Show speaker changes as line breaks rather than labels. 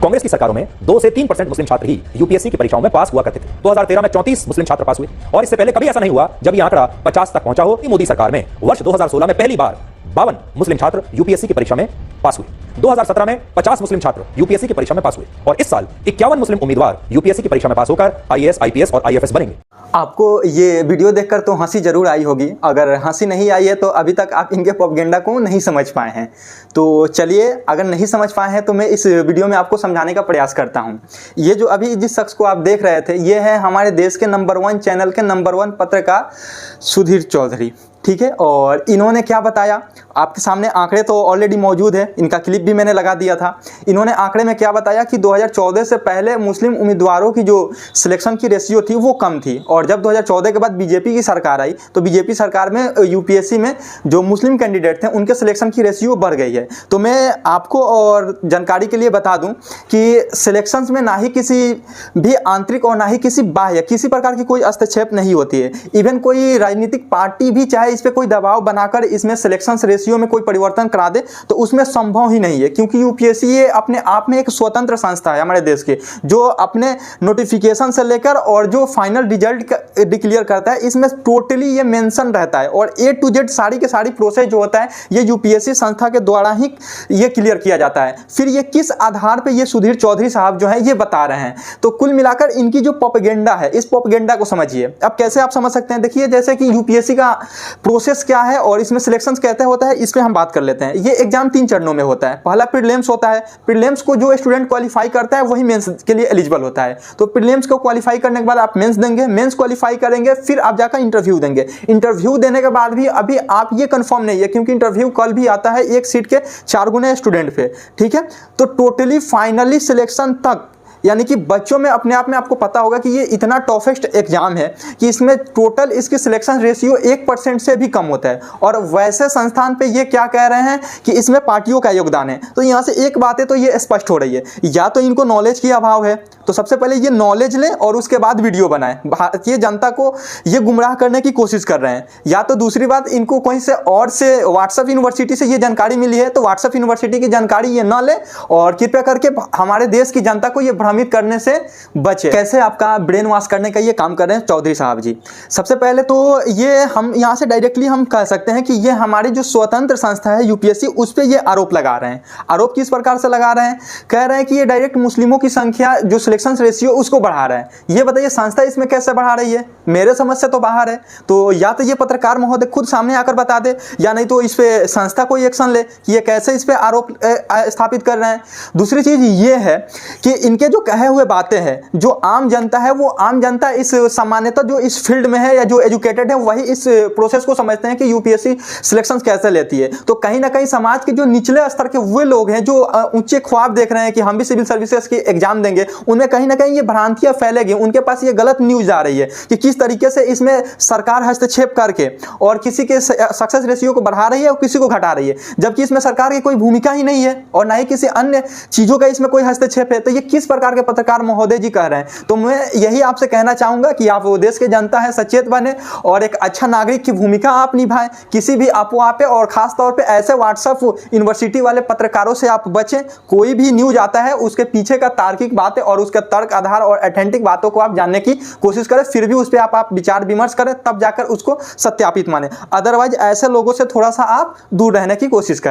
कांग्रेस की सरकारों में 2 से 3% मुस्लिम छात्र ही यूपीएससी की परीक्षाओं में पास हुआ करते थे। 2013 में 34 मुस्लिम छात्र पास हुए और इससे पहले कभी ऐसा नहीं हुआ जब यह आंकड़ा 50 तक पहुंचा हो। मोदी सरकार में वर्ष 2016 में पहली बार 52 मुस्लिम छात्र यूपीएससी की परीक्षा में पास हुए। 2017 में 50 मुस्लिम छात्र यूपीएससी की परीक्षा में पास हुए और इस साल 51 मुस्लिम उम्मीदवार यूपीएससी की परीक्षा में पास होकर आईएएस, आईपीएस और आईएफएस बनेंगे।
आपको ये वीडियो देखकर तो हंसी जरूर आई होगी। अगर हंसी नहीं आई है तो अभी तक आप इनके प्रोपेगेंडा को नहीं समझ पाए हैं। तो चलिए, अगर नहीं समझ पाए हैं तो मैं इस वीडियो में आपको समझाने का प्रयास करता हूं। ये जो अभी जिस शख्स को आप देख रहे थे, ये है हमारे देश के नंबर 1 चैनल के नंबर 1 पत्रकार सुधीर चौधरी, ठीक है। और इन्होंने क्या बताया, आपके सामने आंकड़े तो ऑलरेडी मौजूद है, इनका क्लिप भी मैंने लगा दिया था। इन्होंने आंकड़े में क्या बताया कि 2014 से पहले मुस्लिम उम्मीदवारों की जो सिलेक्शन की रेशियो थी वो कम थी, और जब 2014 के बाद बीजेपी की सरकार आई तो बीजेपी सरकार में यूपीएससी में जो मुस्लिम कैंडिडेट थे उनके सिलेक्शन की रेशियो बढ़ गई है। तो मैं आपको और जानकारी के लिए बता दूं कि सिलेक्शन में ना ही किसी भी आंतरिक और ना ही किसी बाह्य किसी प्रकार की कोई हस्तक्षेप नहीं होती है। इवन कोई राजनीतिक पार्टी भी चाहे इस पे कोई दबाव बनाकर इसमें सिलेक्शन रेशियो में कोई परिवर्तन करा दे तो उसमें संभव ही नहीं है, क्योंकि यूपीएससी ये अपने आप में एक स्वतंत्र संस्था है हमारे देश के, जो अपने नोटिफिकेशन से लेकर और जो फाइनल रिजल्ट डिक्लेयर करता है इसमें टोटली ये मेंशन रहता है, और ए टू जेड सारी के सारी प्रोसेस जो होता है ये यूपीएससी संस्था के द्वारा ही ये क्लियर किया जाता है। फिर ये किस आधार पर ये सुधीर चौधरी साहब जो है ये बता रहे हैं, तो कुल मिलाकर इनकी जो प्रोपेगेंडा है इस प्रोपेगेंडा को समझिए। अब कैसे आप समझ सकते हैं, देखिए जैसे कि यूपीएससी का प्रोसेस क्या है और इसमें सिलेक्शन कैसे होता है इस पे हम बात कर लेते हैं। ये एग्जाम 3 चरणों में होता है। पहला प्रीलिम्स होता है। प्रीलिम्स को जो स्टूडेंट क्वालिफाई करता है वही मेंस के लिए एलिजिबल होता है। तो प्रीलिम्स को क्वालिफाई करने के बाद आप मेंस देंगे, मेंस क्वालिफाई करेंगे, फिर आप जाकर इंटरव्यू देंगे। इंटरव्यू देने के बाद भी अभी आप ये कंफर्म नहीं है, क्योंकि इंटरव्यू कल भी आता है, एक सीट के 4 गुने स्टूडेंट पे, ठीक है। तो टोटली फाइनली सिलेक्शन तक, यानी कि बच्चों में अपने आप में आपको पता होगा कि ये इतना टफेस्ट एग्जाम है कि इसमें टोटल इसकी सिलेक्शन रेशियो 1% से भी कम होता है। और वैसे संस्थान पे ये क्या कह रहे हैं कि इसमें पार्टियों का योगदान है। तो यहाँ से एक बात है तो ये स्पष्ट हो रही है, या तो इनको नॉलेज की अभाव है, तो सबसे पहले ये नॉलेज लें और उसके बाद वीडियो बनाएं। भारतीय जनता को ये गुमराह करने की कोशिश कर रहे हैं। या तो दूसरी बात, इनको कहीं से और से व्हाट्सएप यूनिवर्सिटी से ये जानकारी मिली है तो व्हाट्सएप यूनिवर्सिटी की जानकारी ये ना ले, और कृपया करके हमारे देश की जनता को ये भ्रमित करने से बचे। कैसे आपका ब्रेन वॉश करने का ये काम कर रहे हैं चौधरी साहब जी। सबसे पहले तो ये हम यहाँ से डायरेक्टली हम कह सकते हैं कि ये हमारी जो स्वतंत्र संस्था है यूपीएससी उस पर ये आरोप लगा रहे हैं। आरोप किस प्रकार से लगा रहे हैं, कह रहे हैं कि ये डायरेक्ट मुस्लिमों की संख्या जो सिलेक्शन रेशियो उसको बढ़ा रहा है। ये बताइए संस्था इसमें कैसे बढ़ा रही है, मेरे समझ से तो बाहर है। तो या तो ये पत्रकार महोदय खुद सामने आकर बता दे, या नहीं तो इस पे संस्था कोई एक्शन ले कि ये कैसे इस पे आरोप स्थापित कर रहे हैं। दूसरी चीज ये है कि इनके जो कहे हुए बातें हैं, जो आम जनता है वो आम जनता इस सामान्यतः जो इस फील्ड में है या जो एजुकेटेड है वही इस प्रोसेस को समझते हैं कि यूपीएससी सिलेक्शन कैसे लेती है। तो कहीं ना कहीं समाज के जो निचले स्तर के वो लोग हैं जो ऊंचे ख्वाब देख रहे हैं कि हम भी सिविल सर्विसेज की एग्जाम देंगे, उनमें कहीं ना कहीं ये भ्रांतियां फैलेगी, उनके पास ये गलत न्यूज आ रही है कि किस तरीके से इसमें सरकार हस्तक्षेप करके और किसी के सक्सेस रेशियो को बढ़ा रही है और किसी को घटा रही है, जबकि इसमें सरकार की कोई भूमिका ही नहीं है और ना ही किसी अन्य चीजों का इसमें कोई हस्तक्षेप है। तो ये किस प्रकार के पत्रकार महोदय जी कह रहे हैं। तो मैं यही आपसे कहना चाहूंगा कि आप देश के जनता है, सचेत बने और एक अच्छा नागरिक की भूमिका आप निभाएं। किसी भी अफवाह पे और खास तौर पे ऐसे व्हाट्सएप यूनिवर्सिटी वाले पत्रकारों से आप बचें। कोई भी न्यूज आता है उसके पीछे का तार्किक बातें और उसका तर्क आधार और ऑथेंटिक बातों को आप जानने की कोशिश करें, फिर भी उस पर आप विचार विमर्श करें, तब जाकर उसको सत्यापित माने। अदरवाइज ऐसे लोगों से थोड़ा सा आप दूर रहने की कोशिश करें।